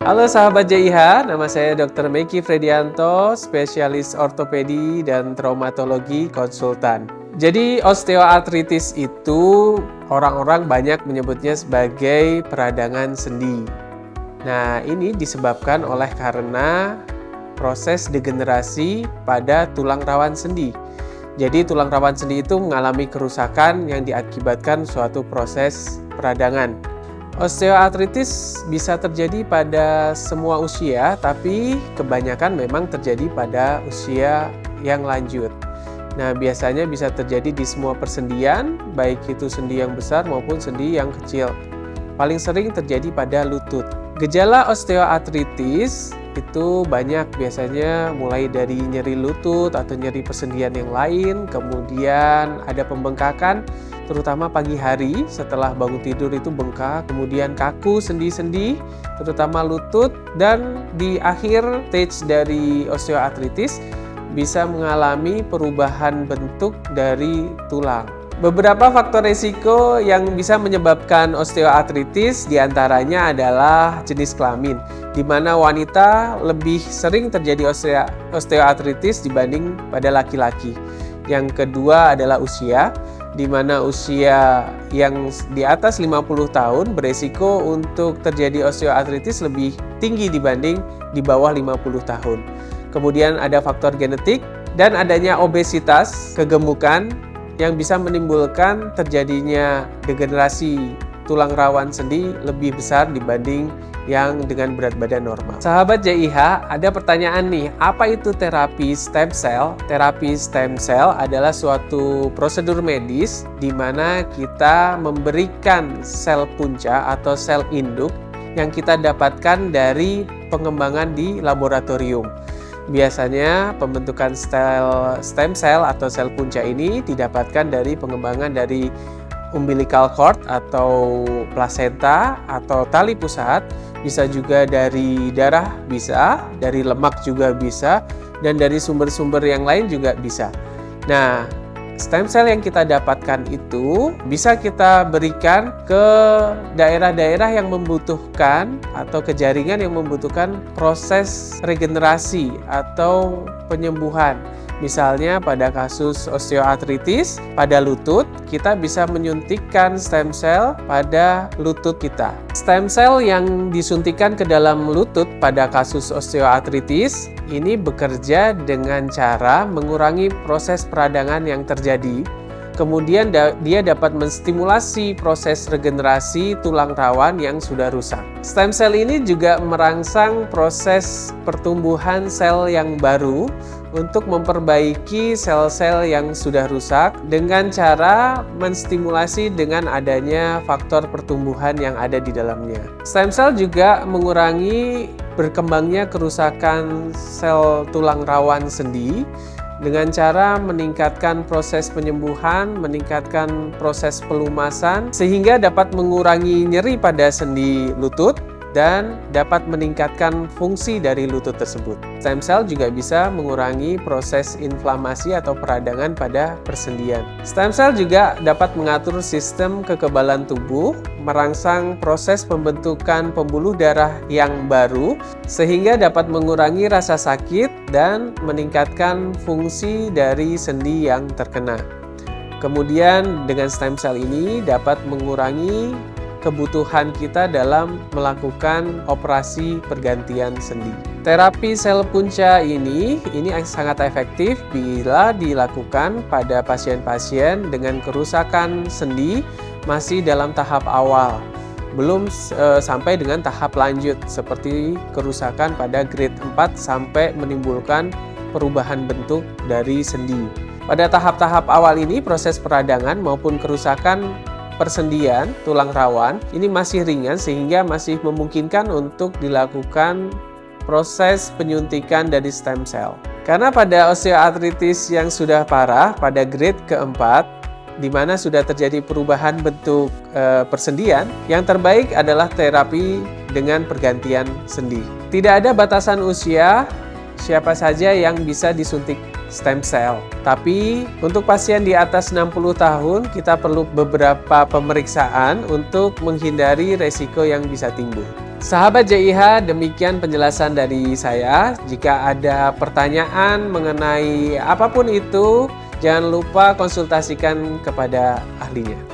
Halo sahabat JIH, nama saya Dr. Meki Fredianto, spesialis ortopedi dan traumatologi konsultan. Jadi osteoartritis itu orang-orang banyak menyebutnya sebagai peradangan sendi. Nah, ini disebabkan karena proses degenerasi pada tulang rawan sendi. Jadi tulang rawan sendi itu mengalami kerusakan yang diakibatkan suatu proses peradangan. Osteoartritis bisa terjadi pada semua usia, tapi kebanyakan memang terjadi pada usia yang lanjut. Nah, biasanya bisa terjadi di semua persendian, baik itu sendi yang besar maupun sendi yang kecil. Paling sering terjadi pada lutut. Gejala osteoartritis itu banyak, biasanya mulai dari nyeri lutut atau nyeri persendian yang lain, kemudian ada pembengkakan, terutama pagi hari setelah bangun tidur itu bengkak, kemudian kaku sendi-sendi, terutama lutut, dan di akhir stage dari osteoartritis bisa mengalami perubahan bentuk dari tulang. Beberapa faktor risiko yang bisa menyebabkan osteoartritis diantaranya adalah jenis kelamin, di mana wanita lebih sering terjadi osteoartritis dibanding pada laki-laki. Yang kedua adalah usia, di mana usia yang di atas 50 tahun beresiko untuk terjadi osteoartritis lebih tinggi dibanding di bawah 50 tahun. Kemudian ada faktor genetik dan adanya obesitas, kegemukan yang bisa menimbulkan terjadinya degenerasi tulang rawan sendi lebih besar dibanding yang dengan berat badan normal. Sahabat JIH, ada pertanyaan nih, apa itu terapi stem cell? Terapi stem cell adalah suatu prosedur medis di mana kita memberikan sel punca atau sel induk yang kita dapatkan dari pengembangan di laboratorium. Biasanya pembentukan stem cell atau sel punca ini didapatkan dari pengembangan dari umbilical cord atau plasenta atau tali pusat, bisa juga dari darah, bisa dari lemak juga bisa, dan dari sumber-sumber yang lain juga bisa. Nah, stem cell yang kita dapatkan itu bisa kita berikan ke daerah-daerah yang membutuhkan atau ke jaringan yang membutuhkan proses regenerasi atau penyembuhan. Misalnya pada kasus osteoartritis pada lutut, kita bisa menyuntikkan stem cell pada lutut kita. Stem cell yang disuntikan ke dalam lutut pada kasus osteoartritis ini bekerja dengan cara mengurangi proses peradangan yang terjadi. Kemudian dia dapat menstimulasi proses regenerasi tulang rawan yang sudah rusak. Stem cell ini juga merangsang proses pertumbuhan sel yang baru untuk memperbaiki sel-sel yang sudah rusak dengan cara menstimulasi dengan adanya faktor pertumbuhan yang ada di dalamnya. Stem cell juga mengurangi berkembangnya kerusakan sel tulang rawan sendi dengan cara meningkatkan proses penyembuhan, meningkatkan proses pelumasan, sehingga dapat mengurangi nyeri pada sendi lutut dan dapat meningkatkan fungsi dari lutut tersebut. Stem cell juga bisa mengurangi proses inflamasi atau peradangan pada persendian. Stem cell juga dapat mengatur sistem kekebalan tubuh, merangsang proses pembentukan pembuluh darah yang baru, sehingga dapat mengurangi rasa sakit dan meningkatkan fungsi dari sendi yang terkena. Kemudian dengan stem cell ini dapat mengurangi kebutuhan kita dalam melakukan operasi pergantian sendi. Terapi sel punca ini sangat efektif bila dilakukan pada pasien-pasien dengan kerusakan sendi masih dalam tahap awal, belum sampai dengan tahap lanjut seperti kerusakan pada grade 4 sampai menimbulkan perubahan bentuk dari sendi. Pada tahap-tahap awal ini proses peradangan maupun kerusakan persendian tulang rawan ini masih ringan sehingga masih memungkinkan untuk dilakukan proses penyuntikan dari stem cell. Karena pada osteoartritis yang sudah parah pada grade keempat, di mana sudah terjadi perubahan bentuk persendian, yang terbaik adalah terapi dengan pergantian sendi. Tidak ada batasan usia, siapa saja yang bisa disuntik stem cell. Tapi untuk pasien di atas 60 tahun kita perlu beberapa pemeriksaan untuk menghindari resiko yang bisa timbul. Sahabat JIH, demikian penjelasan dari saya. Jika ada pertanyaan mengenai apapun itu, jangan lupa konsultasikan kepada ahlinya.